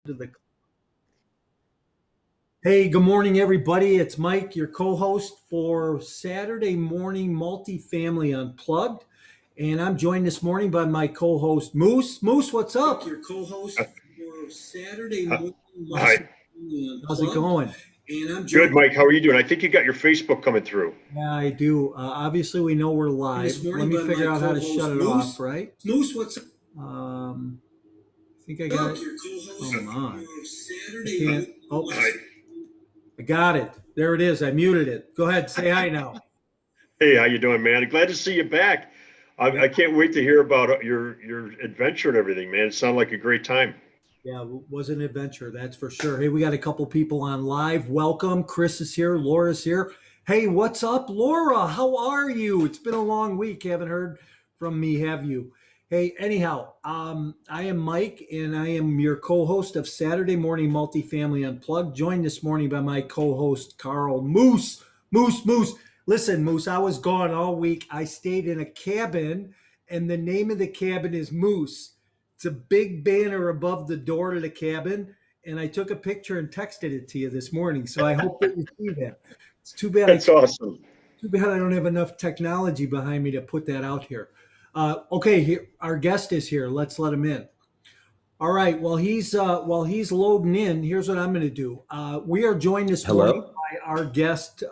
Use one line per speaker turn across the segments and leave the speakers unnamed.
to the Hey, good morning, everybody. It's Mike, your co-host for Saturday Morning Multifamily Unplugged, and I'm joined this morning by my co-host Moose. Moose, what's up? Your co-host
Uh,
for Saturday
uh,
Morning
Hi.
Multifamily Unplugged. How's it going? And I'm
Good,
joined.
Mike. How are you doing? I think you got your Facebook coming through.
Yeah, I do. Obviously, we know we're live. Let me figure out how to shut it off. Right? Moose, what's up? I think I got it. Hold on. I can't. Oh,
Hi.
I got it. There it is. I muted it. Go ahead. Say hi now.
Hey, how you doing, man? Glad to see you back.
Yeah.
I can't wait to hear about your adventure and everything, man. It sounded like a great time.
Yeah, was an adventure, that's for sure. Hey, we got a couple people on live. Welcome. Chris is here. Laura's here. Hey, what's up, Laura? How are you? It's been a long week. Haven't heard from me, have you? Hey, anyhow, I am Mike, and I am your co-host of Saturday Morning Multifamily Unplugged. Joined this morning by my co-host Carl Moose. Moose. Listen, Moose, I was gone all week. I stayed in a cabin, and the name of the cabin is Moose. It's a big banner above the door to the cabin, and I took a picture and texted it to you this morning. So I hope that you see that. It's too bad
That's awesome.
I don't have enough technology behind me to put that out here. Okay, here our guest is here. Let's let him in. All right. While he's loading in, here's what I'm going to do. We are joined this morning
Hello.
by our guest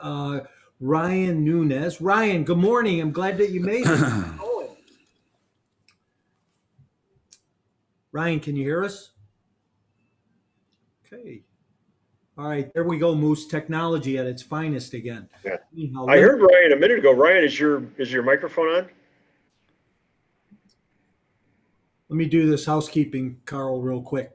Ryan Nunes. Ryan, good morning. I'm glad that you made it. Oh, Ryan, can you hear us? Okay. All right, there we go, Moose. Technology at its finest again.
Yeah.
Anyhow,
I heard Ryan a minute ago. Ryan, is your microphone on?
let me do this housekeeping, Carl, real quick.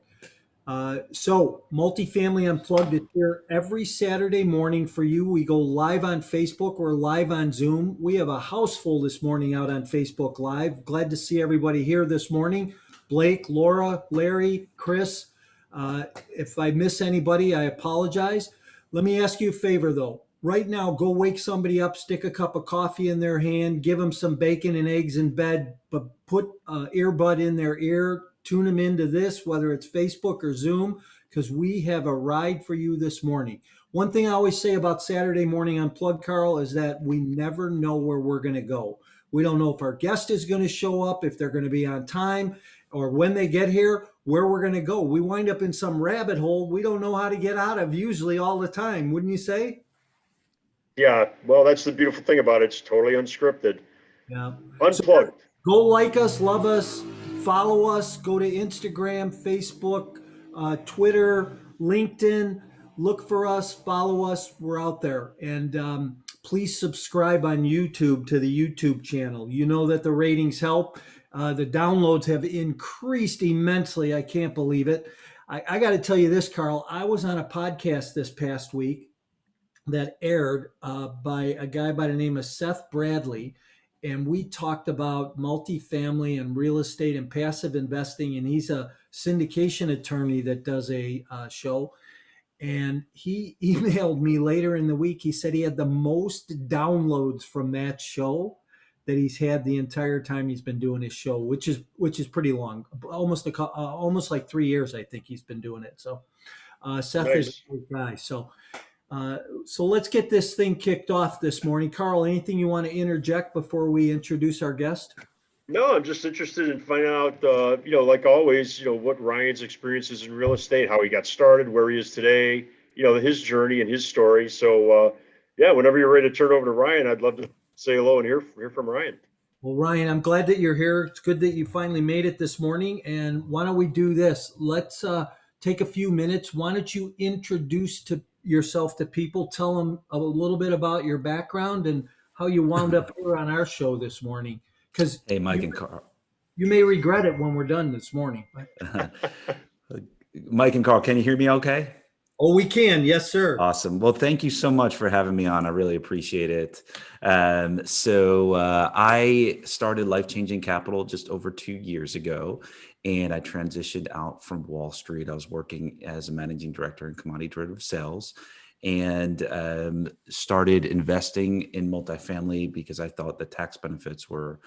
So, Multifamily Unplugged is here every Saturday morning for you. We go live on Facebook. We're live on Zoom. We have a house full this morning out on Facebook Live. Glad to see everybody here this morning. Blake, Laura, Larry, Chris. If I miss anybody, I apologize. Let me ask you a favor, though. Right now, go wake somebody up, stick a cup of coffee in their hand, give them some bacon and eggs in bed, but put an earbud in their ear, tune them into this, whether it's Facebook or Zoom, because we have a ride for you this morning. One thing I always say about Saturday Morning Unplugged, Carl, is that we never know where we're going to go. We don't know if our guest is going to show up, if they're going to be on time, or when they get here, where we're going to go. We wind up in some rabbit hole we don't know how to get out of usually all the time, wouldn't you say?
Yeah. Well, that's the beautiful thing about it. It's totally unscripted,
Yeah. So
unplugged.
go like us, love us, follow us, go to Instagram, Facebook, Twitter, LinkedIn. Look for us, follow us. We're out there. And please subscribe on YouTube to the YouTube channel. You know that the ratings help. The downloads have increased immensely. I can't believe it. I got to tell you this, Carl. I was on a podcast this past week that aired by a guy by the name of Seth Bradley. And we talked about multifamily and real estate and passive investing. And he's a syndication attorney that does a show. And he emailed me later in the week. He said he had the most downloads from that show that he's had the entire time he's been doing his show, which is pretty long, almost like 3 years. I think he's been doing it. So Seth is
Nice.
a great guy. So let's get this thing kicked off this morning. Carl, anything you want to interject before we introduce our guest?
No, I'm just interested in finding out, like always, what Ryan's experiences in real estate, how he got started, where he is today, his journey and his story. So, yeah, whenever you're ready to turn over to Ryan, I'd love to say hello and hear from Ryan.
Well, Ryan, I'm glad that you're here. It's good that you finally made it this morning. And why don't we do this? Let's take a few minutes. Why don't you introduce to yourself to people? Tell them a little bit about your background and how you wound up here on our show this morning. Because
Hey, Mike
you,
and Carl.
you may regret it when we're done this morning.
Mike and Carl, can you hear me okay?
Oh, we can. Yes, sir.
Awesome. Well, thank you so much for having me on. I really appreciate it. I started Life Changing Capital just over 2 years ago, and I transitioned out from Wall Street. I was working as a managing director in commodity derivative sales and started investing in multifamily because I thought the tax benefits were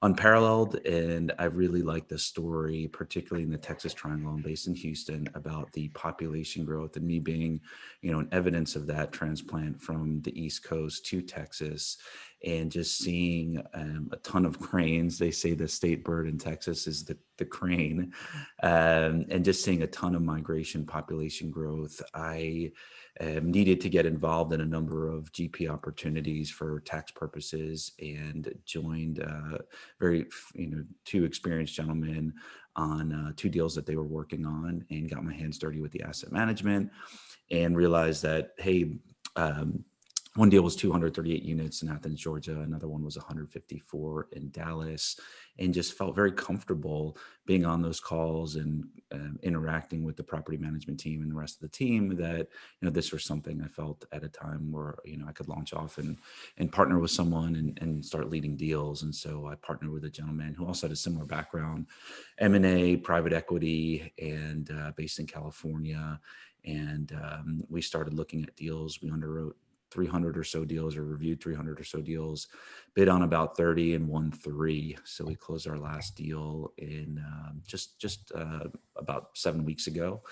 unparalleled. And I really like the story, particularly in the Texas Triangle. I'm based in Houston, about the population growth and me being, an evidence of that transplant from the East Coast to Texas, and just seeing a ton of cranes. They say the state bird in Texas is the crane, and just seeing a ton of migration, population growth. I needed to get involved in a number of GP opportunities for tax purposes, and joined two experienced gentlemen on two deals that they were working on, and got my hands dirty with the asset management, and realized that, hey, one deal was 238 units in Athens, Georgia. Another one was 154 in Dallas, and just felt very comfortable being on those calls and interacting with the property management team and the rest of the team, that, this was something I felt at a time where, I could launch off and partner with someone and start leading deals. And so I partnered with a gentleman who also had a similar background, M&A, private equity, and based in California. And we started looking at deals. We underwrote 300 or so deals, or reviewed 300 or so deals, bid on about 30 and won 3. So we closed our last deal in just about 7 weeks ago.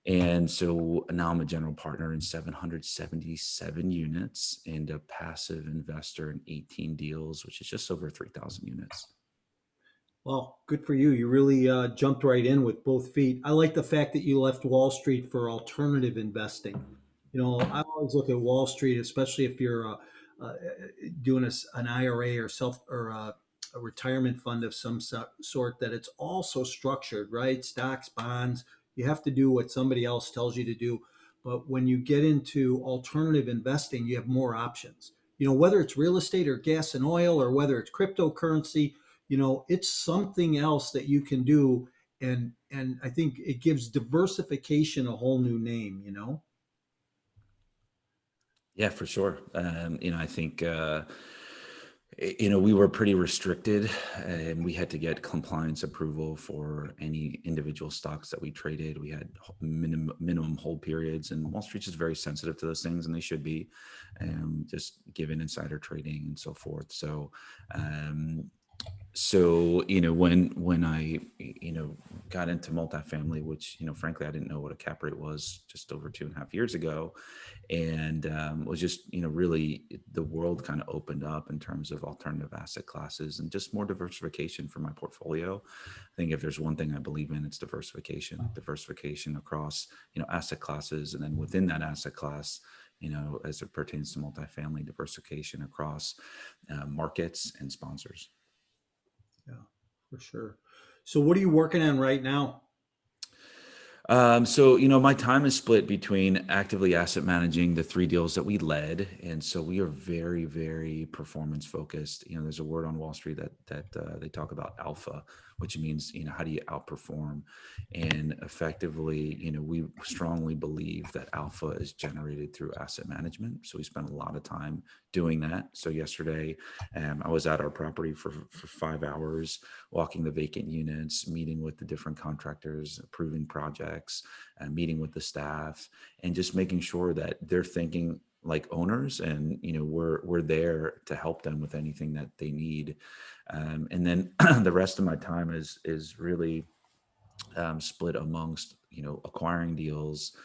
And so now I'm a general partner in 777 units and a passive investor in 18 deals, which is just over 3,000 units.
Well, good for you. You really jumped right in with both feet. I like the fact that you left Wall Street for alternative investing. I always look at Wall Street, especially if you're uh, doing an IRA or a retirement fund of some sort, that it's all so structured, right? Stocks, bonds. You have to do what somebody else tells you to do. But when you get into alternative investing, you have more options. Whether it's real estate or gas and oil, or whether it's cryptocurrency, it's something else that you can do. And I think it gives diversification a whole new name.
Yeah, for sure. I think, we were pretty restricted, and we had to get compliance approval for any individual stocks that we traded. We had minimum hold periods, and Wall Street's just very sensitive to those things, and they should be, just given insider trading and so forth. So when I got into multifamily, which frankly I didn't know what a cap rate was just over 2.5 years ago, and was just really, the world kind of opened up in terms of alternative asset classes and just more diversification for my portfolio. I think if there's one thing I believe in, it's diversification across asset classes, and then within that asset class, as it pertains to multifamily, diversification across markets and sponsors.
Yeah, for sure. So what are you working on right now?
So, my time is split between actively asset managing the 3 deals that we led. And so we are very, very performance focused. There's a word on Wall Street that they talk about alpha, which means, how do you outperform? And effectively, we strongly believe that alpha is generated through asset management. So we spend a lot of time doing that. So yesterday, I was at our property for 5 hours, walking the vacant units, meeting with the different contractors, approving projects, meeting with the staff, and just making sure that they're thinking like owners, and we're there to help them with anything that they need. And then the rest of my time is really split amongst acquiring deals,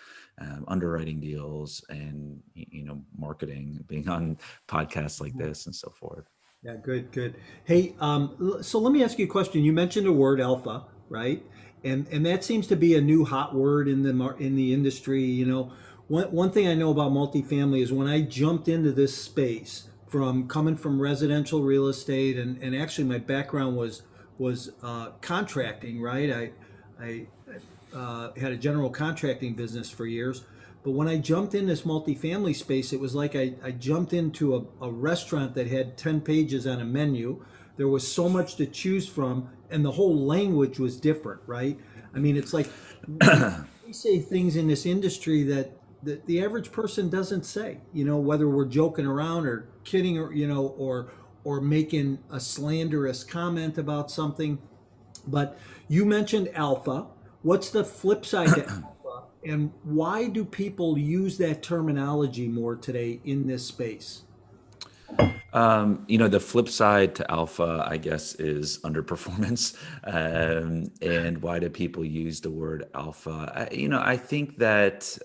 underwriting deals, and marketing, being on podcasts like this and so forth.
Yeah, good, good. Hey, so let me ask you a question. You mentioned a word, alpha, right? And that seems to be a new hot word in the industry. One thing I know about multifamily is, when I jumped into this space, from coming from residential real estate, and actually my background was contracting, right? I had a general contracting business for years. But when I jumped in this multifamily space, it was like I jumped into a restaurant that had 10 pages on a menu. There was so much to choose from, and the whole language was different, right? I mean, it's like we say things in this industry that the average person doesn't say, whether we're joking around or kidding, or making a slanderous comment about something. But you mentioned alpha. What's the flip side to alpha? And why do people use that terminology more today in this space?
The flip side to alpha, I guess, is underperformance. And why do people use the word alpha? I think that,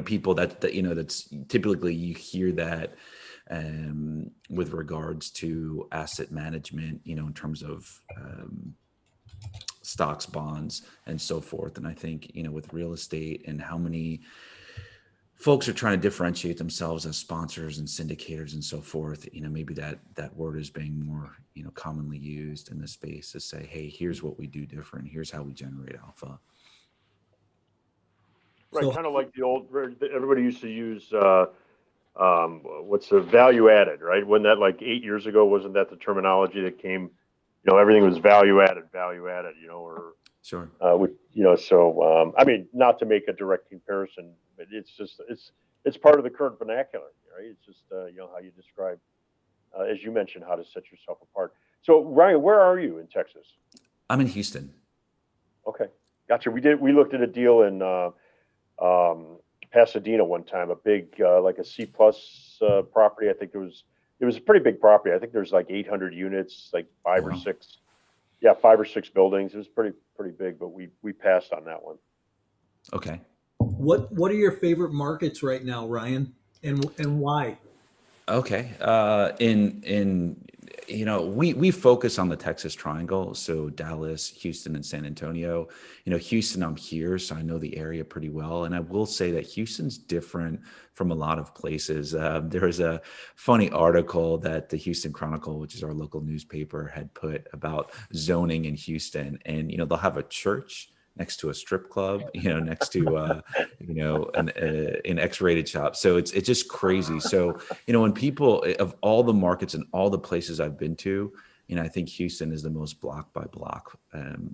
people that's typically you hear that with regards to asset management, in terms of stocks, bonds, and so forth. And I think, with real estate and how many folks are trying to differentiate themselves as sponsors and syndicators and so forth, maybe that word is being more, commonly used in the space to say, hey, here's what we do different. Here's how we generate alpha.
Right,
So
kind of like the old, everybody used to use, what's the value added, right? When that like 8 years ago, wasn't that the terminology that came, everything was value added, or,
Sure.
so, I mean, not to make a direct comparison, but it's just, it's part of the current vernacular, right? It's just, how you describe, as you mentioned, how to set yourself apart. So Ryan, where are you in Texas?
I'm in Houston.
Okay. Gotcha. We looked at a deal in, Pasadena one time, a big like a C plus property. I think it was a pretty big property. I think there's like 800 units, like
Oh, wow.
5 or 6 buildings. It was pretty big, but we passed on that one.
Okay.
what are your favorite markets right now, Ryan, and why?
Okay. We focus on the Texas Triangle, so Dallas, Houston, and San Antonio. Houston, I'm here, so I know the area pretty well. And I will say that Houston's different from a lot of places. There was a funny article that the Houston Chronicle, which is our local newspaper, had put about zoning in Houston, and they'll have a church next to a strip club, next to an X-rated shop. So it's just crazy. So when people of all the markets and all the places I've been to, I think Houston is the most block by block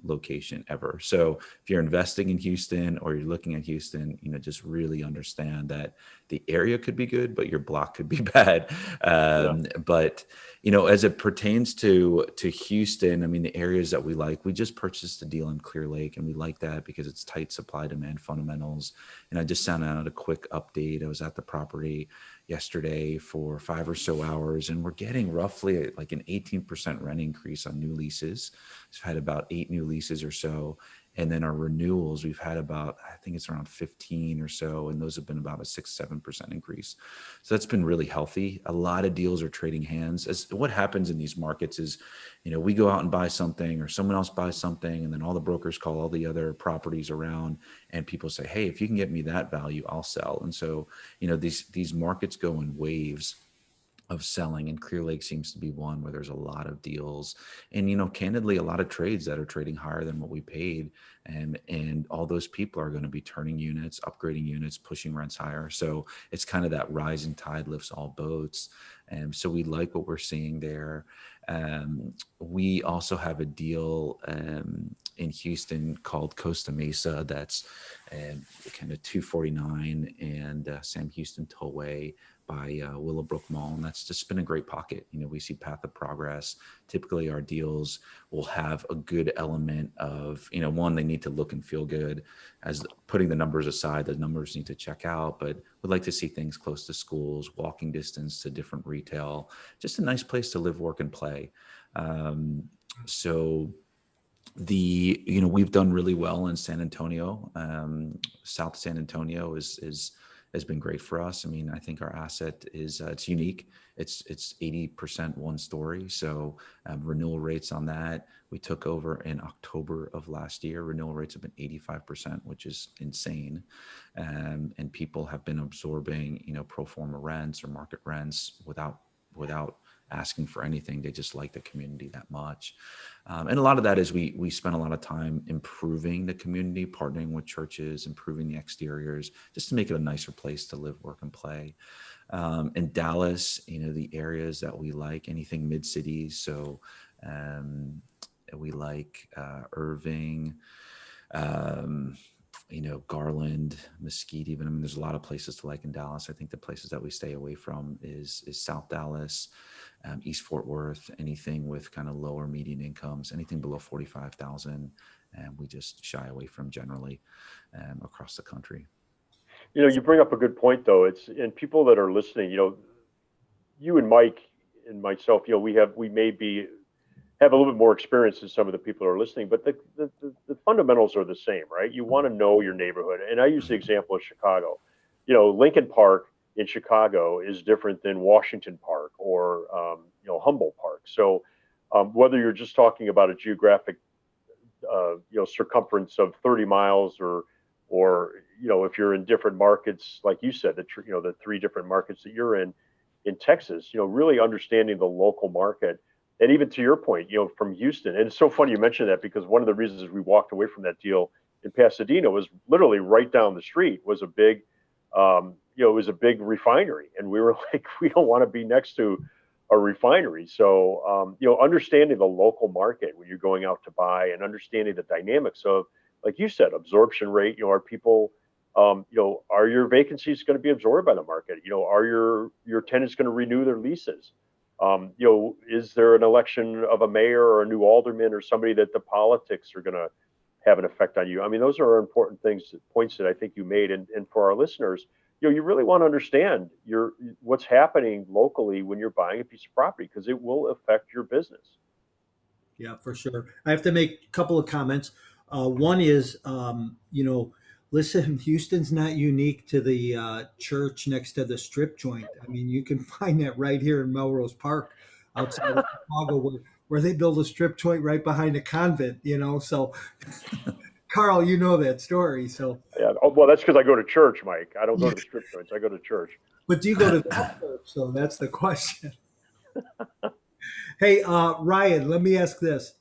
location ever. So if you're investing in Houston or you're looking at Houston, just really understand that the area could be good, but your block could be bad.
Yeah.
But as it pertains to Houston, I mean, the areas that we like, we just purchased a deal in Clear Lake, and we like that because it's tight supply demand fundamentals. And I just sent out a quick update. I was at the property yesterday for 5 or so hours, and we're getting roughly like an 18% rent increase on new leases. We've had about 8 new leases or so. And then our renewals, we've had about, I think it's around 15 or so, and those have been about a 6-7% increase. So that's been really healthy. A lot of deals are trading hands. As what happens in these markets is, we go out and buy something, or someone else buys something, and then all the brokers call all the other properties around, and people say, hey, if you can get me that value, I'll sell. And so, these markets go in waves of selling, and Clear Lake seems to be one where there's a lot of deals, and candidly, a lot of trades that are trading higher than what we paid, and all those people are going to be turning units, upgrading units, pushing rents higher. So it's kind of that rising tide lifts all boats, and so we like what we're seeing there. We also have a deal in Houston called Costa Mesa that's kind of 249 and Sam Houston Tollway by Willowbrook Mall, and that's just been a great pocket. We see path of progress. Typically, our deals will have a good element of, one, they need to look and feel good. As putting the numbers aside, the numbers need to check out, but we'd like to see things close to schools, walking distance to different retail, just a nice place to live, work, and play. So we've done really well in San Antonio. South San Antonio has been great for us. I mean, I think our asset is it's unique. It's 80% one story. So renewal rates on that, we took over in October of last year. Renewal rates have been 85%, which is insane. And people have been absorbing, pro forma rents or market rents without asking for anything. They just like the community that much. And a lot of that is we spend a lot of time improving the community, partnering with churches, improving the exteriors, just to make it a nicer place to live, work, and play. In Dallas, the areas that we like, anything mid-cities. So we like Irving, Garland, Mesquite, even. I mean, there's a lot of places to like in Dallas. I think the places that we stay away from is South Dallas, East Fort Worth, anything with kind of lower median incomes, anything below 45,000, and we just shy away from generally across the country.
You bring up a good point though. And people that are listening, you and Mike and myself, we may have a little bit more experience than some of the people who are listening, but the fundamentals are the same, right? You want to know your neighborhood. And I use the example of Chicago. Lincoln Park in Chicago is different than Washington Park or, Humboldt Park. So whether you're just talking about a geographic, circumference of 30 miles or, if you're in different markets, like you said, the three different markets that you're in Texas, really understanding the local market. And even to your point, from Houston, and it's so funny you mentioned that because one of the reasons we walked away from that deal in Pasadena was literally right down the street was a big, it was a big refinery, and we were like, we don't want to be next to a refinery. So, understanding the local market when you're going out to buy and understanding the dynamics of, like you said, absorption rate. Are people, are your vacancies going to be absorbed by the market? Are your tenants going to renew their leases? Is there an election of a mayor or a new alderman or somebody that the politics are going to have an effect on you? I mean, those are important points that I think you made. And for our listeners, you really want to understand what's happening locally when you're buying a piece of property because it will affect your business.
Yeah, for sure. I have to make a couple of comments. One is, listen, Houston's not unique to the church next to the strip joint. I mean, you can find that right here in Melrose Park outside of Chicago where they build a strip joint right behind a convent, So, Carl, you know that story. So,
Yeah. Oh, well, that's because I go to church, Mike. I don't go to the strip joints. I go to church.
but do you go to that church? So that's the question. Hey, Ryan, let me ask this.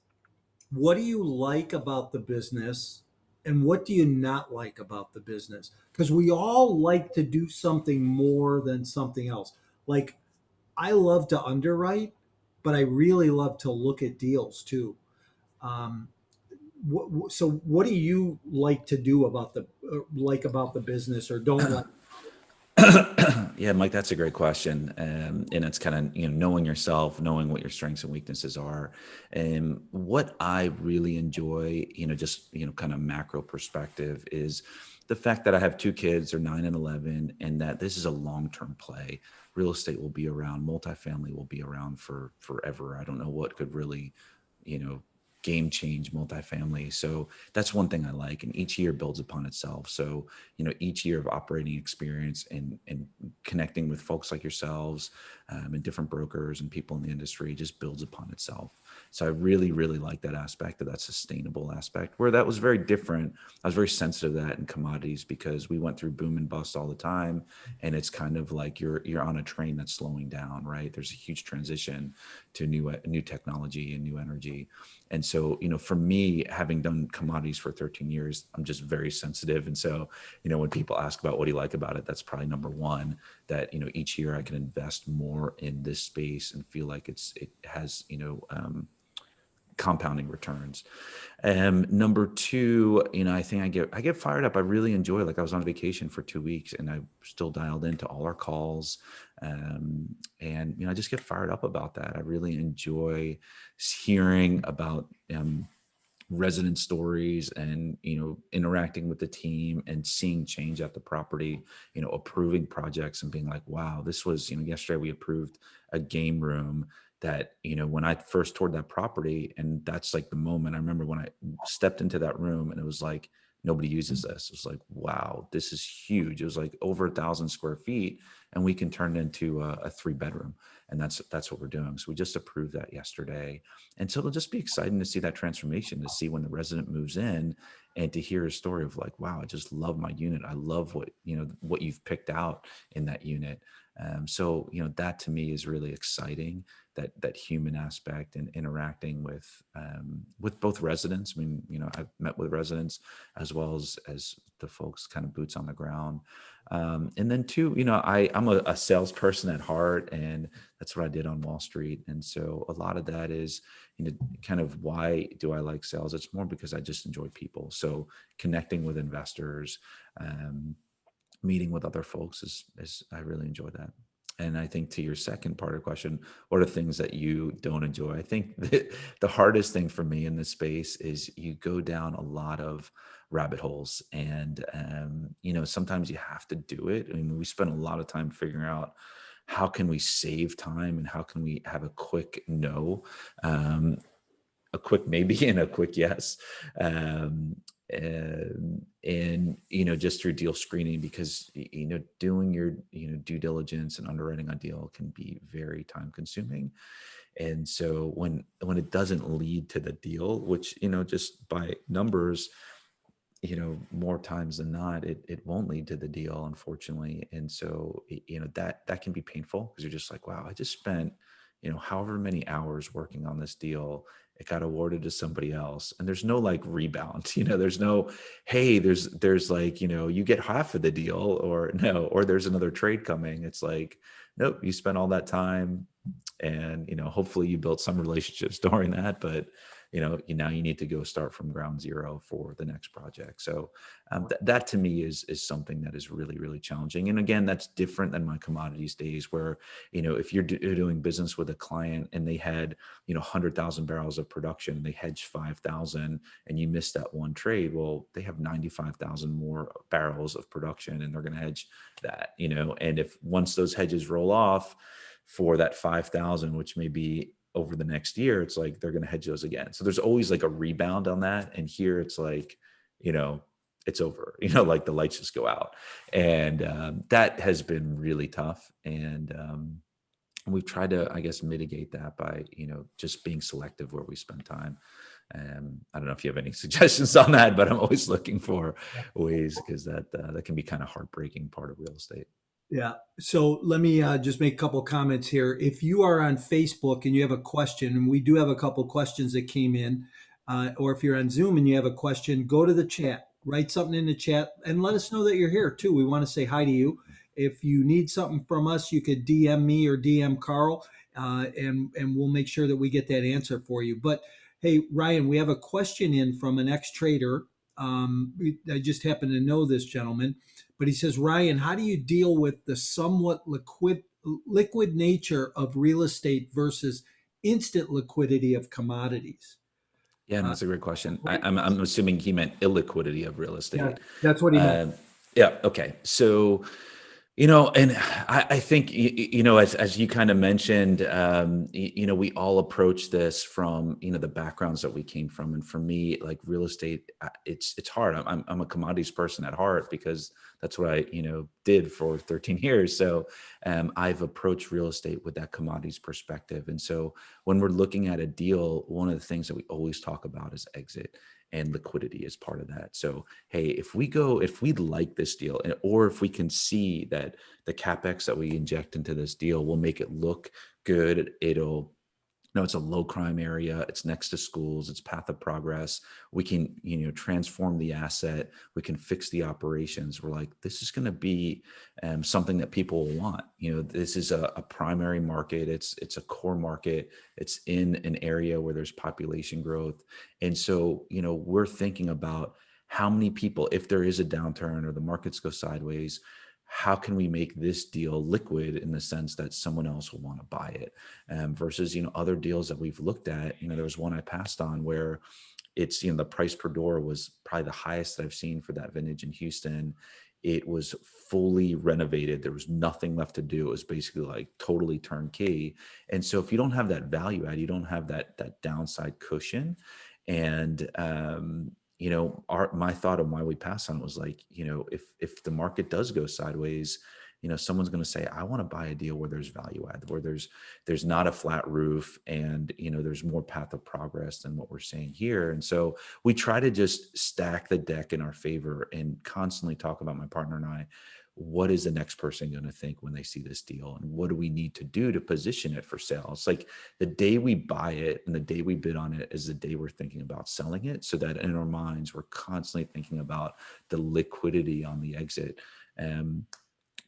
What do you like about the business and what do you not like about the business? Because we all like to do something more than something else. Like, I love to underwrite, but I really love to look at deals too. Um, so, what do you like to do about the business or don't like?
Yeah, Mike, that's a great question. And it's kind of, knowing yourself, knowing what your strengths and weaknesses are. And what I really enjoy, just, kind of macro perspective is the fact that I have two kids, they're 9 and 11, and that this is a long-term play. Real estate will be around, multifamily will be around for forever. I don't know what could really, game change multifamily. So that's one thing I like. And each year builds upon itself. So, each year of operating experience and connecting with folks like yourselves and different brokers and people in the industry just builds upon itself. So I really, really like that aspect of that sustainable aspect where that was very different. I was very sensitive to that in commodities because we went through boom and bust all the time. And it's kind of like you're on a train that's slowing down, right? There's a huge transition to new technology and new energy. And so, for me, having done commodities for 13 years, I'm just very sensitive. And so, when people ask about what do you like about it, that's probably number one, that, each year I can invest more in this space and feel like it has, compounding returns. Number two, I think I get fired up. I really enjoy, like I was on vacation for 2 weeks and I still dialed into all our calls. And, I just get fired up about that. I really enjoy hearing about, resident stories and, interacting with the team and seeing change at the property, approving projects and being like, wow, this was, yesterday we approved a game room that, when I first toured that property, and that's like the moment I remember when I stepped into that room and it was like, nobody uses this. It was like, wow, this is huge. It was like over 1,000 square feet and we can turn it into a 3-bedroom. And that's what we're doing. So we just approved that yesterday. And so it'll just be exciting to see that transformation, to see when the resident moves in and to hear a story of like, wow, I just love my unit. I love what you've picked out in that unit. So, that to me is really exciting, that human aspect and interacting with both residents. I mean, I've met with residents as well as the folks kind of boots on the ground. And then two, I'm a salesperson at heart, and that's what I did on Wall Street. And so a lot of that is, kind of why do I like sales? It's more because I just enjoy people. So connecting with investors, meeting with other folks is I really enjoy that. And I think to your second part of the question, what are things that you don't enjoy? I think the hardest thing for me in this space is you go down a lot of rabbit holes, and sometimes you have to do it. I mean, we spend a lot of time figuring out how can we save time and how can we have a quick no, a quick maybe and a quick yes. Um, and just through deal screening, because doing your due diligence and underwriting a deal can be very time consuming. And so when it doesn't lead to the deal, which just by numbers, more times than not, it won't lead to the deal, unfortunately. And so, that can be painful, because you're just like, wow, I just spent, however many hours working on this deal. It got awarded to somebody else, and there's no like rebound, there's no, hey, there's like, you get half of the deal, or no, or there's another trade coming. It's like, nope, you spent all that time, and hopefully you built some relationships during that, but now you need to go start from ground zero for the next project. So that to me is something that is really, really challenging. And again, that's different than my commodities days, where if you're doing business with a client and they had 100,000 barrels of production and they hedged 5,000, and you missed that one trade, well, they have 95,000 more barrels of production, and they're going to hedge that. And if once those hedges roll off for that 5,000, which may be over the next year, it's like they're going to hedge those again. So there's always like a rebound on that. And here it's like, it's over, like the lights just go out. And that has been really tough. And we've tried to, I guess, mitigate that by, just being selective where we spend time. I don't know if you have any suggestions on that, but I'm always looking for ways, because that can be kind of heartbreaking part of real estate.
Yeah. So let me just make a couple comments here. If you are on Facebook and you have a question, and we do have a couple questions that came in, or if you're on Zoom and you have a question, go to the chat, write something in the chat, and let us know that you're here too. We want to say hi to you. If you need something from us, you could DM me or DM Carl, and we'll make sure that we get that answer for you. But hey, Ryan, we have a question in from an ex-trader. I just happen to know this gentleman. But he says, Ryan, how do you deal with the somewhat liquid nature of real estate versus instant liquidity of commodities?
Yeah, no, that's a great question. I'm assuming he meant illiquidity of real
Yeah,
estate.
that's what he meant.
Yeah. Okay. So, and I think, as you kind of mentioned, we all approach this from, the backgrounds that we came from. And for me, like real estate, it's hard. I'm a commodities person at heart, because that's what I, did for 13 years. So I've approached real estate with that commodities perspective. And so when we're looking at a deal, one of the things that we always talk about is exit, and liquidity is part of that. So, hey, if we like this deal, or if we can see that the CapEx that we inject into this deal will make it look good, it's a low crime area, it's next to schools, it's path of progress, we can, transform the asset, we can fix the operations. We're like, this is going to be something that people will want. This is a primary market. It's a core market. It's in an area where there's population growth. And so, we're thinking about how many people, if there is a downturn or the markets go sideways, how can we make this deal liquid in the sense that someone else will want to buy it, versus, other deals that we've looked at. There was one I passed on where it's, the price per door was probably the highest that I've seen for that vintage in Houston. It was fully renovated. There was nothing left to do. It was basically like totally turnkey. And so if you don't have that value add, you don't have that downside cushion. And, my thought on why we passed on it was like, if the market does go sideways, someone's going to say, I want to buy a deal where there's value add, where there's not a flat roof, and, there's more path of progress than what we're seeing here. And so we try to just stack the deck in our favor and constantly talk about, my partner and I, what is the next person going to think when they see this deal, and what do we need to do to position it for sale? It's like the day we buy it and the day we bid on it is the day we're thinking about selling it, so that in our minds, we're constantly thinking about the liquidity on the exit.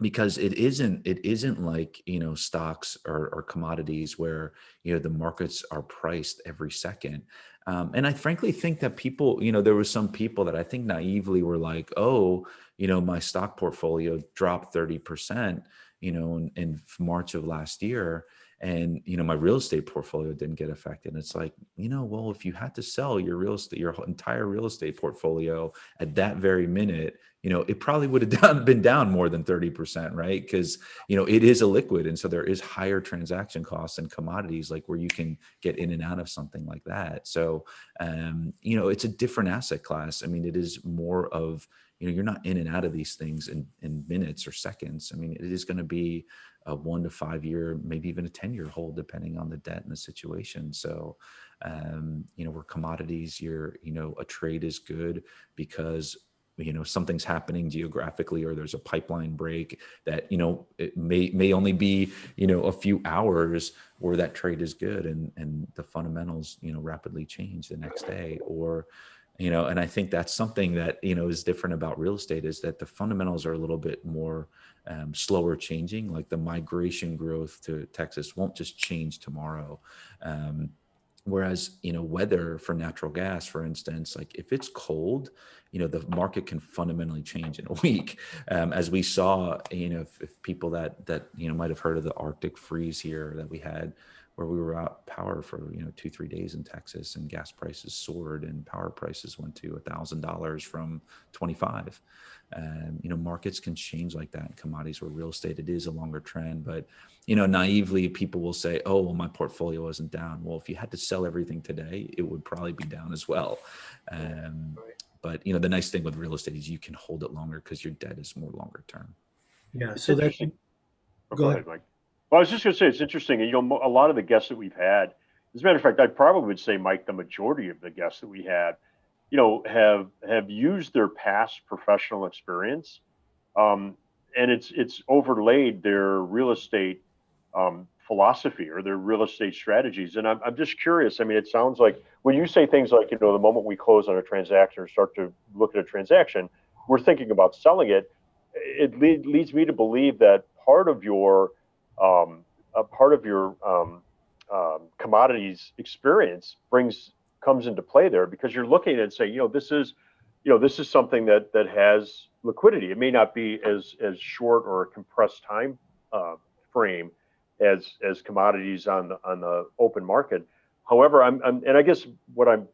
Because it isn't like, stocks or commodities where, the markets are priced every second. And I frankly think that people, there was some people that I think naively were like, oh, my stock portfolio dropped 30%, in March of last year. And, my real estate portfolio didn't get affected. And it's like, well, if you had to sell your real estate, your entire real estate portfolio at that very minute, it probably would have been down more than 30%, right? Because, it is a liquid. And so there is higher transaction costs and commodities, like where you can get in and out of something like that. So, it's a different asset class. I mean, it is more of, you're not in and out of these things in minutes or seconds. I mean, it is going to be a 1 to 5 year, maybe even a 10-year hold, depending on the debt and the situation. So, where commodities, a trade is good because, something's happening geographically, or there's a pipeline break that, it may only be, a few hours where that trade is good, and the fundamentals, rapidly change the next day. Or, and I think that's something that, is different about real estate, is that the fundamentals are a little bit more slower changing. Like the migration growth to Texas won't just change tomorrow. Whereas, weather for natural gas, for instance, like if it's cold, the market can fundamentally change in a week. As we saw, if people that, might have heard of the Arctic freeze here that we had, where we were out power for, 2-3 days in Texas, and gas prices soared and power prices went to $1,000 from 25. Markets can change like that in commodities. Where real estate, it is a longer trend, but, naively people will say, oh, well, my portfolio isn't down. Well, if you had to sell everything today, it would probably be down as well. But, the nice thing with real estate is you can hold it longer because your debt is more longer term.
Yeah.
It's
So that's,
interesting. Oh,
go
go
ahead.
ahead, Mike. Well, I was just going to say, it's interesting. A lot of the guests that we've had, as a matter of fact, I probably would say, Mike, the majority of the guests that we had, have used their past professional experience, and it's overlaid their real estate philosophy or their real estate strategies. And I'm just curious. I mean, it sounds like when you say things like, the moment we close on a transaction or start to look at a transaction, we're thinking about selling it. It leads me to believe that part of your commodities experience comes into play there, because you're looking at it and saying, this is something that has liquidity. It may not be as short or a compressed time frame as commodities on the open market. However, and I guess what I'm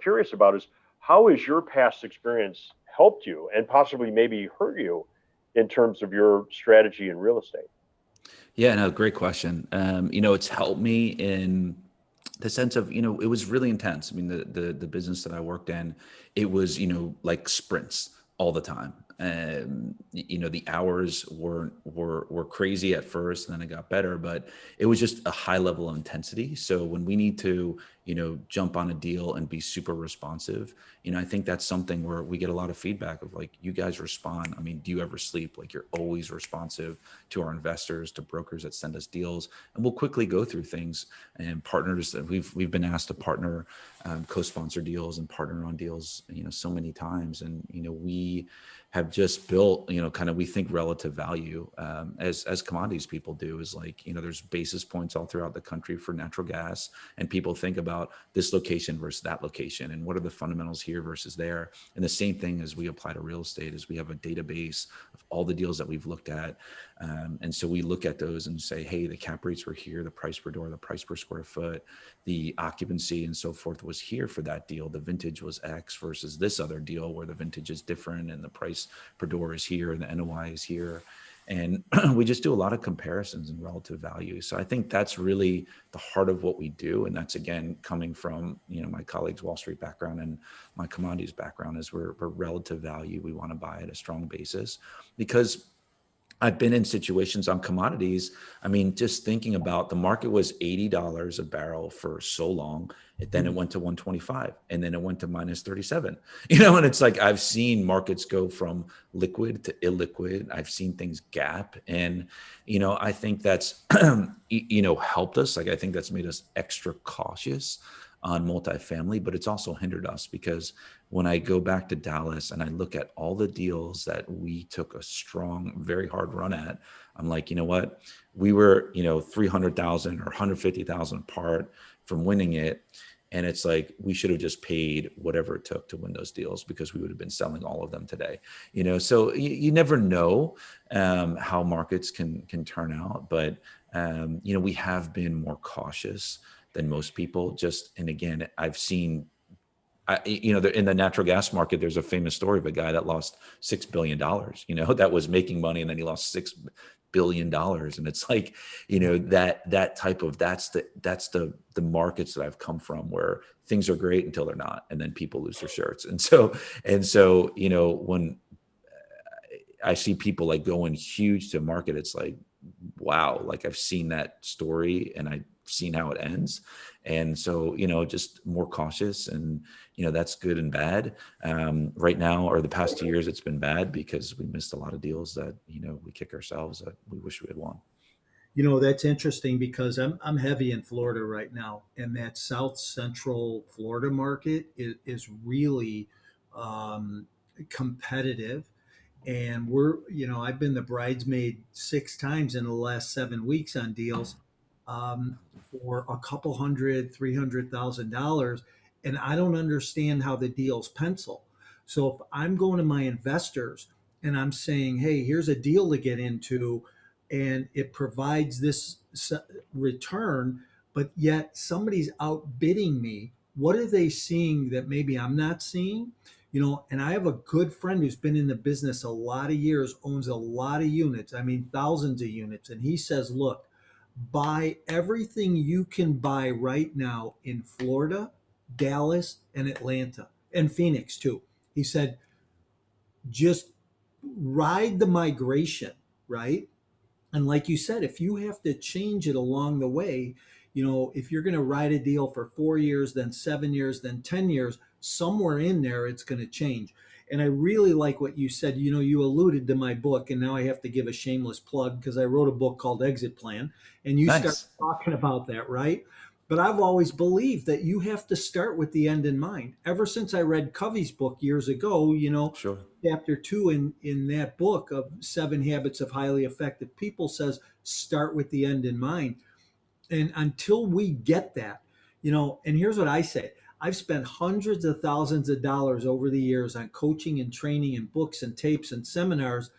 curious about is, how has your past experience helped you and possibly maybe hurt you in terms of your strategy in real estate?
Yeah, no, great question. It's helped me in the sense of, it was really intense. I mean, the business that I worked in, it was, like sprints all the time. The hours were crazy at first, and then it got better, but it was just a high level of intensity. So when we need to, jump on a deal and be super responsive, I think that's something where we get a lot of feedback of, like, you guys respond. I mean, do you ever sleep? Like, you're always responsive to our investors, to brokers that send us deals, and we'll quickly go through things. And partners that we've been asked to partner, co-sponsor deals and partner on deals, so many times. And, we have just built, kind of, we think relative value, as commodities people do, is like, there's basis points all throughout the country for natural gas, and people think about this location versus that location, and what are the fundamentals here versus there. And the same thing as we apply to real estate is we have a database of all the deals that we've looked at. And so we look at those and say, hey, the cap rates were here, the price per door, the price per square foot, the occupancy and so forth was here for that deal. The vintage was X versus this other deal where the vintage is different and the price per door is here and the NOI is here. And we just do a lot of comparisons and relative value. So I think that's really the heart of what we do. And that's, again, coming from, my colleagues' Wall Street background and my commodities background, is we're relative value. We want to buy at a strong basis, because I've been in situations on commodities. I mean, just thinking about, the market was $80 a barrel for so long. Then it went to 125, and then it went to minus 37, and it's like, I've seen markets go from liquid to illiquid. I've seen things gap. And, I think that's, helped us. Like, I think that's made us extra cautious on multifamily, but it's also hindered us, because when I go back to Dallas and I look at all the deals that we took a strong, very hard run at, I'm like, you know what? We were, 300,000 or 150,000 apart from winning it. And it's like, we should have just paid whatever it took to win those deals, because we would have been selling all of them today. So you never know how markets can turn out, but we have been more cautious than most people. And again, I've seen, in the natural gas market, there's a famous story of a guy that lost $6 billion, that was making money, and then he lost $6 billion. And it's like, that type of, that's the markets that I've come from, where things are great until they're not, and then people lose their shirts. And so, when I see people like going huge to market, it's like, wow, like I've seen that story and I've seen how it ends. And so, just more cautious, and, that's good and bad. Right now, or the past 2 years, it's been bad because we missed a lot of deals that, we kick ourselves that we wish we had won.
That's interesting because I'm heavy in Florida right now, and that South Central Florida market is really competitive. And I've been the bridesmaid 6 times in the last 7 weeks on deals for a couple hundred, $300,000, and I don't understand how the deals pencil. So if I'm going to my investors and I'm saying, "Hey, here's a deal to get into," and it provides this return, but yet somebody's outbidding me, what are they seeing that maybe I'm not seeing? And I have a good friend who's been in the business a lot of years, owns a lot of units. I mean, thousands of units. And he says, look, buy everything you can buy right now in Florida, Dallas, and Atlanta, and Phoenix too. He said, just ride the migration, right? And like you said, if you have to change it along the way, if you're going to ride a deal for 4 years, then 7 years, then 10 years, somewhere in there, it's going to change. And I really like what you said. You alluded to my book, and now I have to give a shameless plug because I wrote a book called Exit Plan, and you start
Nice.
talking about that, right? But I've always believed that you have to start with the end in mind. Ever since I read Covey's book years ago,
Sure.
chapter 2 in that book of 7 Habits of Highly Effective People says, start with the end in mind. And until we get that, and here's what I say. I've spent hundreds of thousands of dollars over the years on coaching and training and books and tapes and seminars.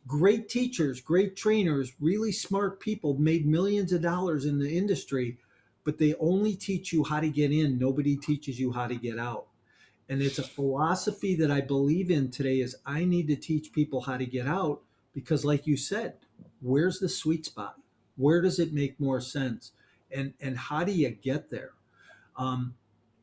Great teachers, great trainers, really smart people made millions of dollars in the industry, but they only teach you how to get in. Nobody teaches you how to get out. And it's a philosophy that I believe in today is I need to teach people how to get out because like you said, where's the sweet spot? Where does it make more sense? And how do you get there?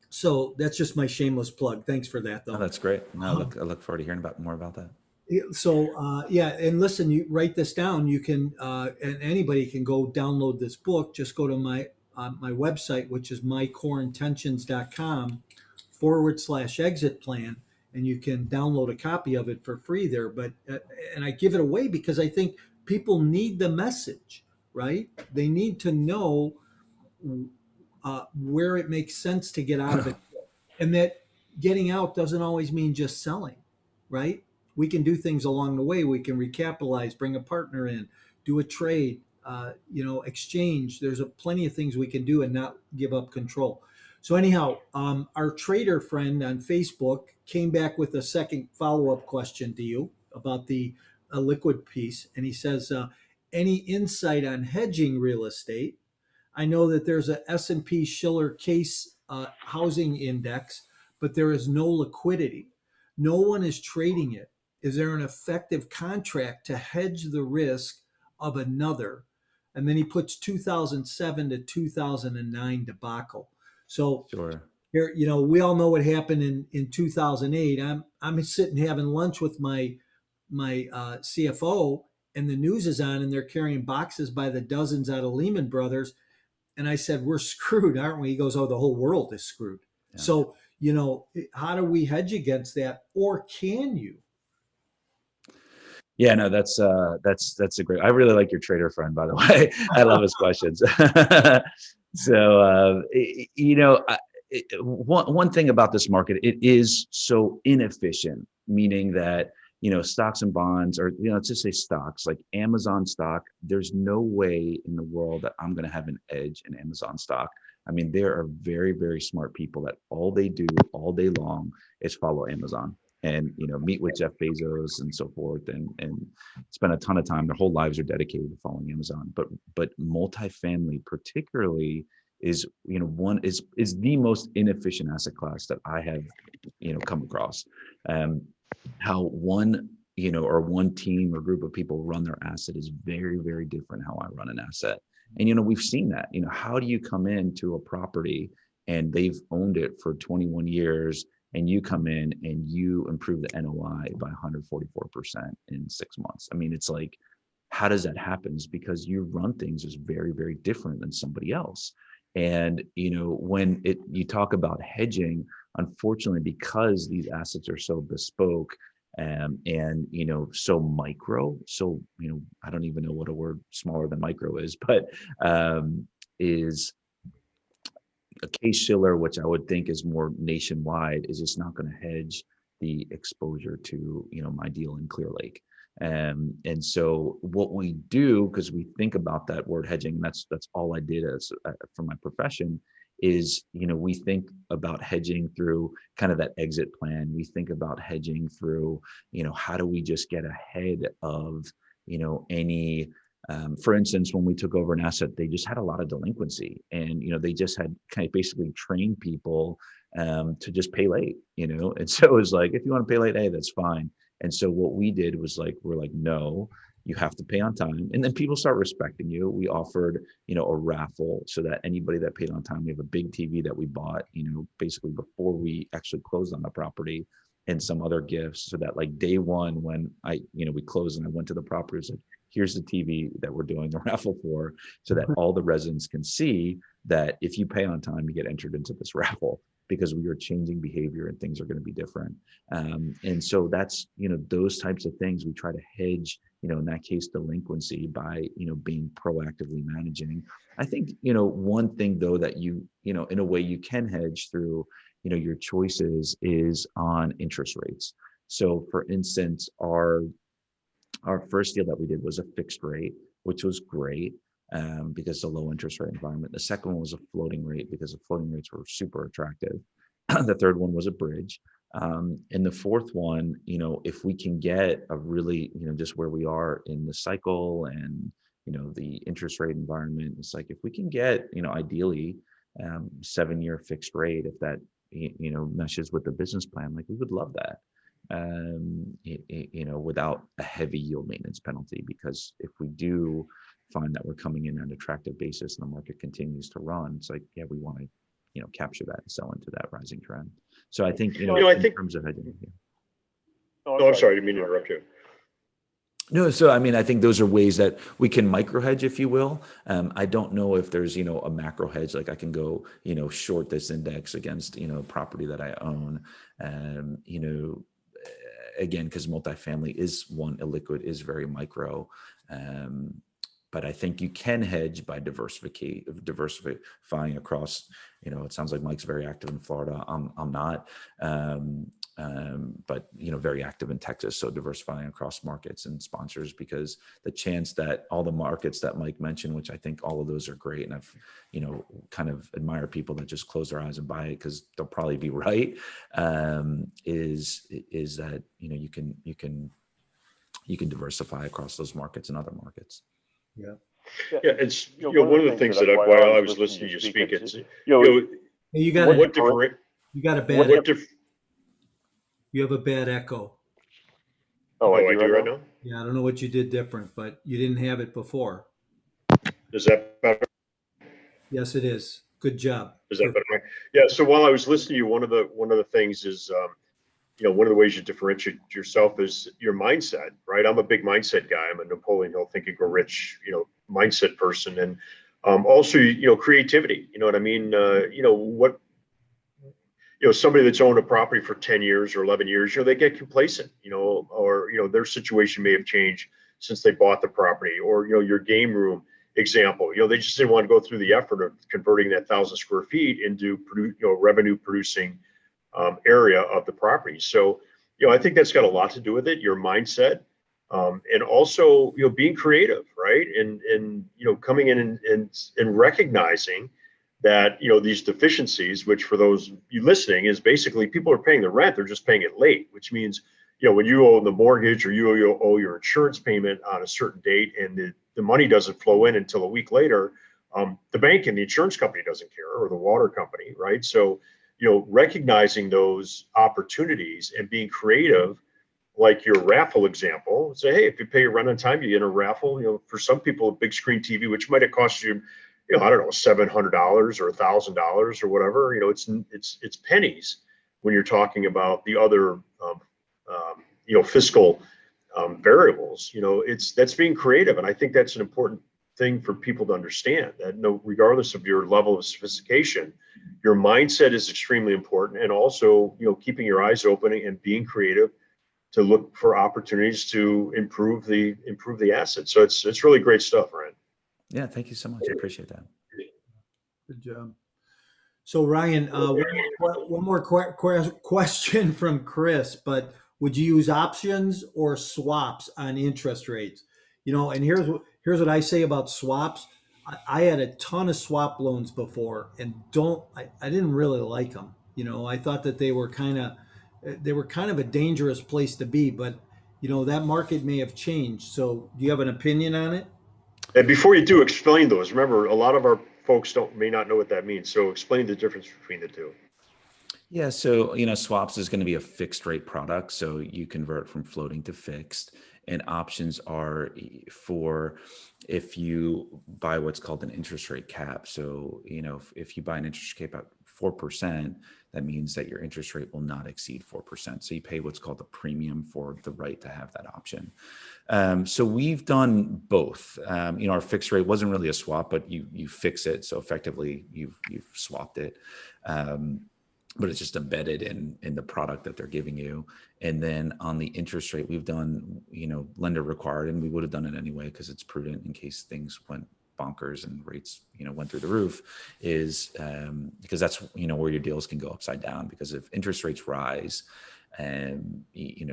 So that's just my shameless plug. Thanks for that
Oh,
though.
that's great. No, I look forward to hearing more about that.
Yeah, and listen, you write this down. You can, and anybody can go download this book. Just go to my website, which is mycoreintentions.com/exit plan, and you can download a copy of it for free there. But and I give it away because I think people need the message, right? They need to know where it makes sense to get out of it, and that getting out doesn't always mean just selling, right? We can do things along the way. We can recapitalize, bring a partner in, do a trade, exchange. There's plenty of things we can do and not give up control. So anyhow, our trader friend on Facebook came back with a second follow-up question to you about the liquid piece, and he says, any insight on hedging real estate? I know that there's a S&P Schiller Case housing index, but there is no liquidity. No one is trading it. Is there an effective contract to hedge the risk of another? And then he puts 2007 to 2009 debacle. So
Sure.
here, we all know what happened in 2008. I'm sitting having lunch with my CFO, and the news is on, and they're carrying boxes by the dozens out of Lehman Brothers. And I said, we're screwed, aren't we? He goes, oh, the whole world is screwed.
Yeah.
So, how do we hedge against that? Or can you?
Yeah, no, that's a great. I really like your trader friend, by the way. I love his questions. So, one thing about this market, it is so inefficient, meaning that stocks and bonds, or, let's just say stocks, like Amazon stock, there's no way in the world that I'm going to have an edge in Amazon stock. I mean, there are very, very smart people that all they do all day long is follow Amazon and, meet with Jeff Bezos and so forth, and spend a ton of time. Their whole lives are dedicated to following Amazon. But multifamily particularly is, is the most inefficient asset class that I have, come across. How one, or one team or group of people run their asset is very, very different how I run an asset. And, we've seen that, how do you come into a property and they've owned it for 21 years and you come in and you improve the NOI by 144% in 6 months? I mean, it's like, how does that happen? Is because you run things as very, very different than somebody else. And, when you talk about hedging, unfortunately, because these assets are so bespoke, and so micro, so I don't even know what a word smaller than micro is, but is a Case-Shiller, which I would think is more nationwide, is just not going to hedge the exposure to my deal in Clear Lake. And so what we do, because we think about that word hedging, that's all I did as for my profession, is we think about hedging through kind of that exit plan. We think about hedging through how do we just get ahead of any for instance, when we took over an asset, they just had a lot of delinquency, and they just had kind of basically trained people to just pay late, and so it was like, if you want to pay late, hey, that's fine. And so what we did was we're like, no, you have to pay on time. And then people start respecting you. We offered, a raffle so that anybody that paid on time, we have a big TV that we bought, basically before we actually closed on the property, and some other gifts, so that like day one, when we closed and I went to the property, it was like, here's the TV that we're doing the raffle for, so that all the residents can see that if you pay on time, you get entered into this raffle, because we are changing behavior and things are going to be different. And so that's, those types of things we try to hedge, in that case, delinquency by, being proactively managing. I think, one thing though, that in a way you can hedge through, your choices is on interest rates. So for instance, our first deal that we did was a fixed rate, which was great. Because the low interest rate environment. The second one was a floating rate, because the floating rates were super attractive. The third one was a bridge. And the fourth one, if we can get a really, just where we are in the cycle and, the interest rate environment, it's like, if we can get, ideally, 7-year fixed rate, if that, meshes with the business plan, like we would love that. Without a heavy yield maintenance penalty, because if we do find that we're coming in at an attractive basis and the market continues to run, it's like, yeah, we want to, capture that and sell into that rising trend. So I think,
I think,
terms of hedging. Yeah.
Oh, I'm sorry, I didn't mean to interrupt you.
No, so I mean, I think those are ways that we can micro hedge, if you will. I don't know if there's, a macro hedge, like I can go, short this index against, property that I own. Again, because multifamily is one, illiquid is very micro. But I think you can hedge by diversifying across, it sounds like Mike's very active in Florida. I'm not, but, very active in Texas. So diversifying across markets and sponsors, because the chance that all the markets that Mike mentioned, which I think all of those are great. And I've, kind of admire people that just close their eyes and buy it because they'll probably be right. Is that, you can diversify across those markets and other markets.
Yeah.
Yeah, it's one of the things that while I was listening to you speak, it's
Hey, you got a bad. You have a bad echo.
Oh, I do right now?
Yeah, I don't know what you did different, but you didn't have it before.
Is that better?
Yes, it is. Good job.
Is that better? Yeah. So while I was listening to you, one of the things is, one of the ways you differentiate yourself is your mindset, right? I'm a big mindset guy. I'm a Napoleon Hill Think and Grow Rich, mindset person, and also, creativity. You know what I mean? Somebody that's owned a property for 10 years or 11 years, they get complacent, or their situation may have changed since they bought the property, or your game room example, they just didn't want to go through the effort of converting that 1,000 square feet into revenue producing area of the property. So I think that's got a lot to do with it, your mindset, and also, being creative, right? And coming in and recognizing that, these deficiencies, which for those you listening is basically people are paying the rent, they're just paying it late, which means, when you owe the mortgage or you owe your insurance payment on a certain date and the money doesn't flow in until a week later, the bank and the insurance company doesn't care, or the water company, right? So, recognizing those opportunities and being creative, like your raffle example, say, hey, if you pay your rent on time, you get a raffle. For some people, a big screen TV, which might have cost you, I don't know, $700 or $1,000 or whatever. It's pennies when you're talking about the other, fiscal variables. That's being creative, and I think that's an important thing for people to understand. That regardless of your level of sophistication, your mindset is extremely important, and also, keeping your eyes open and being creative to look for opportunities to improve the asset. So it's really great stuff, Ryan.
Yeah, thank you so much. I appreciate that.
Good job. So Ryan, one more question from Chris, but would you use options or swaps on interest rates? And here's what I say about swaps. I had a ton of swap loans before, and I didn't really like them. I thought that they were kind of a dangerous place to be, but that market may have changed. So do you have an opinion on it?
And before you do, explain those. Remember, a lot of our folks may not know what that means. So explain the difference between the two.
Yeah, so swaps is going to be a fixed rate product, so you convert from floating to fixed, and options are for if you buy what's called an interest rate cap. So if you buy an interest cap at 4%, that means that your interest rate will not exceed 4%. So you pay what's called a premium for the right to have that option. So we've done both. Our fixed rate wasn't really a swap, but you fix it, so effectively you've swapped it. But it's just embedded in the product that they're giving you. And then on the interest rate, we've done, lender required, and we would have done it anyway because it's prudent in case things went bonkers and rates, went through the roof, is because that's, where your deals can go upside down. Because if interest rates rise, and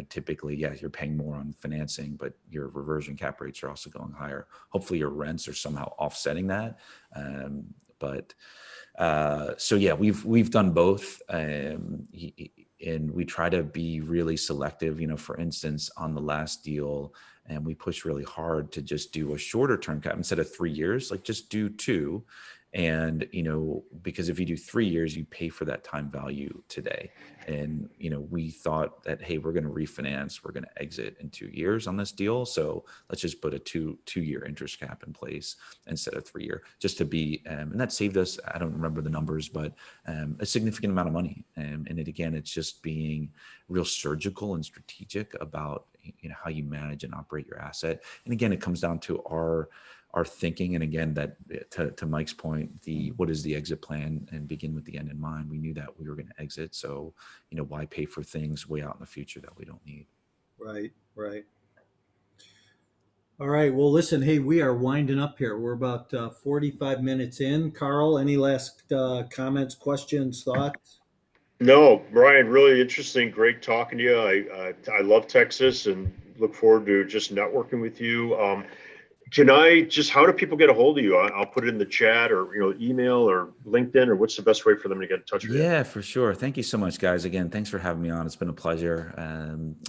typically, yeah, you're paying more on financing, but your reversion cap rates are also going higher. Hopefully your rents are somehow offsetting that. So yeah, we've done both, and we try to be really selective. For instance, on the last deal, and we push really hard to just do a shorter term cap instead of 3 years, like just do 2. And, because if you do 3 years, you pay for that time value today. And, we thought that, hey, we're going to refinance, we're going to exit in 2 years on this deal. So let's just put a two-year interest cap in place instead of 3 year, just to be, and that saved us, I don't remember the numbers, but a significant amount of money. And again, it's just being real surgical and strategic about, how you manage and operate your asset. And again, it comes down to our thinking. And again, that to Mike's point, what is the exit plan, and begin with the end in mind. We knew that we were going to exit. So, why pay for things way out in the future that we don't need?
Right. All right. Well, listen, hey, we are winding up here. We're about 45 minutes in. Carl, any last comments, questions, thoughts?
No, Brian, really interesting. Great talking to you. I love Texas and look forward to just networking with you. How do people get a hold of you? I'll put it in the chat, or, email or LinkedIn, or what's the best way for them to get in touch with you?
Yeah, for sure. Thank you so much, guys. Again, thanks for having me on. It's been a pleasure.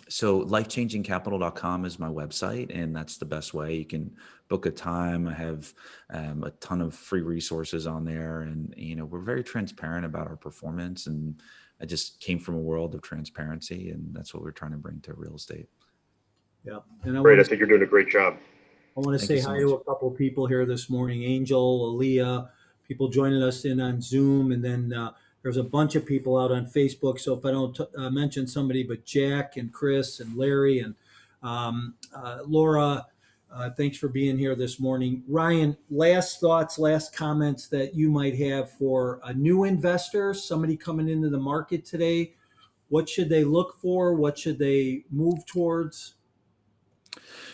So lifechangingcapital.com is my website, and that's the best way. You can book a time. I have a ton of free resources on there, and, we're very transparent about our performance. And I just came from a world of transparency, and that's what we're trying to bring to real estate.
Yeah. And
Great. I think you're doing a great job.
I want to
Thank
say
you so
hi
much.
to a couple of people here this morning. Angel, Aaliyah, people joining us in on Zoom. And then there's a bunch of people out on Facebook. So if I don't mention somebody, but Jack and Chris and Larry and Laura, thanks for being here this morning. Ryan, last thoughts, last comments that you might have for a new investor, somebody coming into the market today. What should they look for? What should they move towards?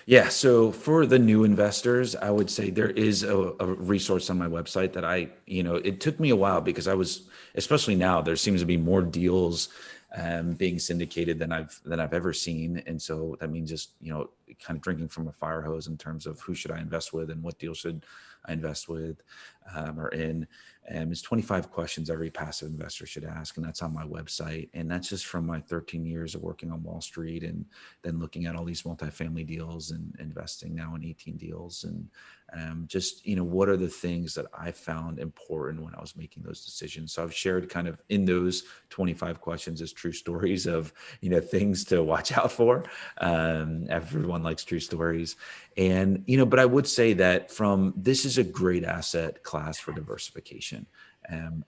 Yeah. So for the new investors, I would say there is a resource on my website that it took me a while because especially now, there seems to be more deals being syndicated than I've ever seen. And so that means just, kind of drinking from a fire hose in terms of who should I invest with and what deal should I invest with or in. It's 25 questions every passive investor should ask. And that's on my website. And that's just from my 13 years of working on Wall Street and then looking at all these multifamily deals and investing now in 18 deals. And just, what are the things that I found important when I was making those decisions? So I've shared kind of in those 25 questions as true stories of, things to watch out for. Everyone likes true stories. And, but I would say that this is a great asset class for diversification.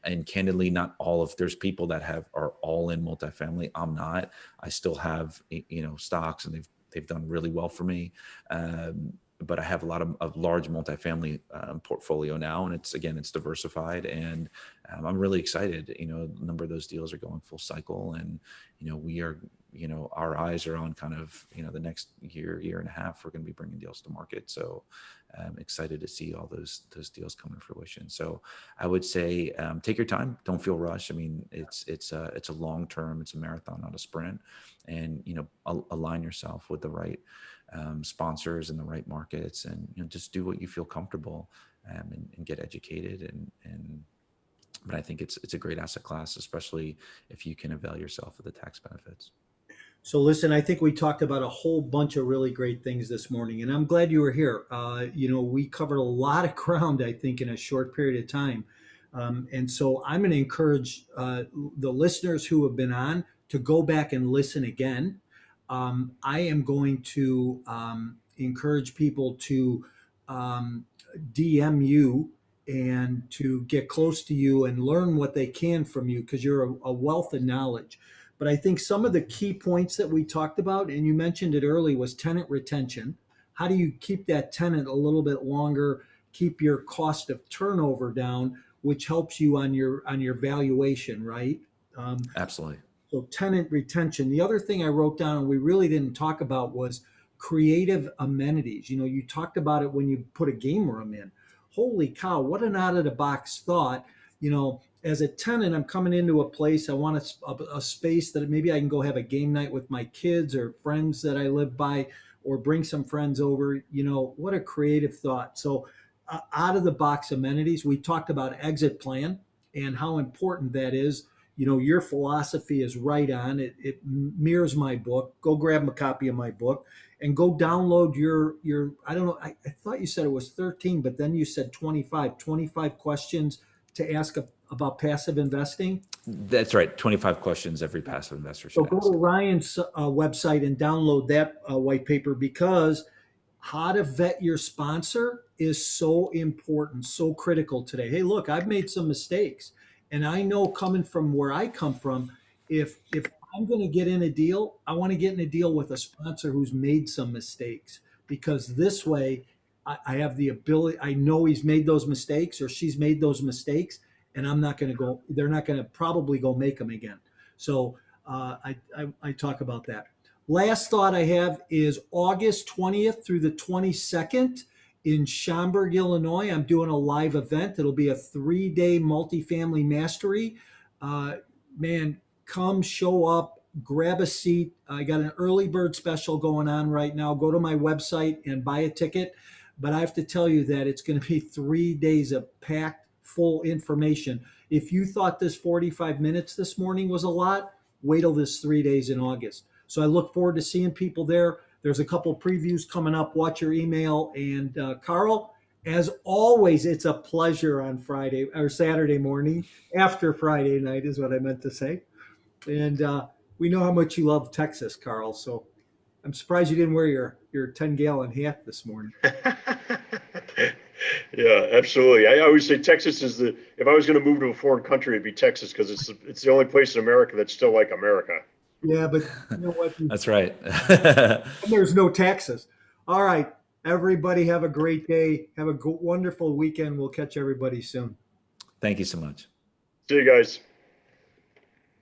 And candidly, not all of, there's people that are all in multifamily. I'm not. I still have, stocks, and they've done really well for me. But I have a lot of large multifamily portfolio now, and it's diversified, and I'm really excited. A number of those deals are going full cycle, and we are, our eyes are on kind of the next year and a half. We're going to be bringing deals to market, so I'm excited to see all those deals come to fruition. So I would say take your time, don't feel rushed. I mean, it's a long term, it's a marathon, not a sprint, and align yourself with the right sponsors in the right markets, and just do what you feel comfortable and get educated. But I think it's a great asset class, especially if you can avail yourself of the tax benefits.
So listen, I think we talked about a whole bunch of really great things this morning, and I'm glad you were here. We covered a lot of ground, I think, in a short period of time. And so I'm going to encourage the listeners who have been on to go back and listen again. I am going to encourage people to DM you and to get close to you and learn what they can from you, because you're a wealth of knowledge. But I think some of the key points that we talked about, and you mentioned it early, was tenant retention. How do you keep that tenant a little bit longer, keep your cost of turnover down, which helps you on your valuation, right?
Absolutely.
So tenant retention. The other thing I wrote down and we really didn't talk about was creative amenities. You talked about it when you put a game room in. Holy cow, what an out of the box thought. As a tenant, I'm coming into a place, I want a space that maybe I can go have a game night with my kids or friends that I live by, or bring some friends over. What a creative thought. So out of the box amenities. We talked about exit plan and how important that is. Your philosophy is right on. It mirrors my book. Go grab a copy of my book and go download your I don't know, I thought you said it was 13, but then you said 25 questions to ask about passive investing.
That's right. 25 questions every passive investor
So
should
go
ask.
to Ryan's website and download that white paper, because how to vet your sponsor is so important, so critical today. Hey, look, I've made some mistakes. And I know, coming from where I come from, if I'm going to get in a deal, I want to get in a deal with a sponsor who's made some mistakes, because this way I have the ability, I know he's made those mistakes or she's made those mistakes, and I'm not going to go, they're not going to probably go make them again. So I talk about that. Last thought I have is August 20th through the 22nd in Schaumburg, Illinois. I'm doing a live event. It'll be a 3-day multifamily mastery. Man, come show up, grab a seat. I got an early bird special going on right now. Go to my website and buy a ticket. But I have to tell you that it's going to be 3 days of packed full information. If you thought this 45 minutes this morning was a lot, wait till this 3 days in August. So I look forward to seeing people there. There's a couple previews coming up. Watch your email. And Carl, as always, it's a pleasure on Friday or Saturday morning, after Friday night is what I meant to say. And we know how much you love Texas, Carl. So I'm surprised you didn't wear your 10-gallon hat this morning.
Yeah, absolutely. I always say Texas is if I was going to move to a foreign country, it'd be Texas, because it's the only place in America that's still like America.
Yeah, but you know what?
That's right.
There's no taxes. All right. Everybody have a great day. Have a wonderful weekend. We'll catch everybody soon.
Thank you so much.
See you guys.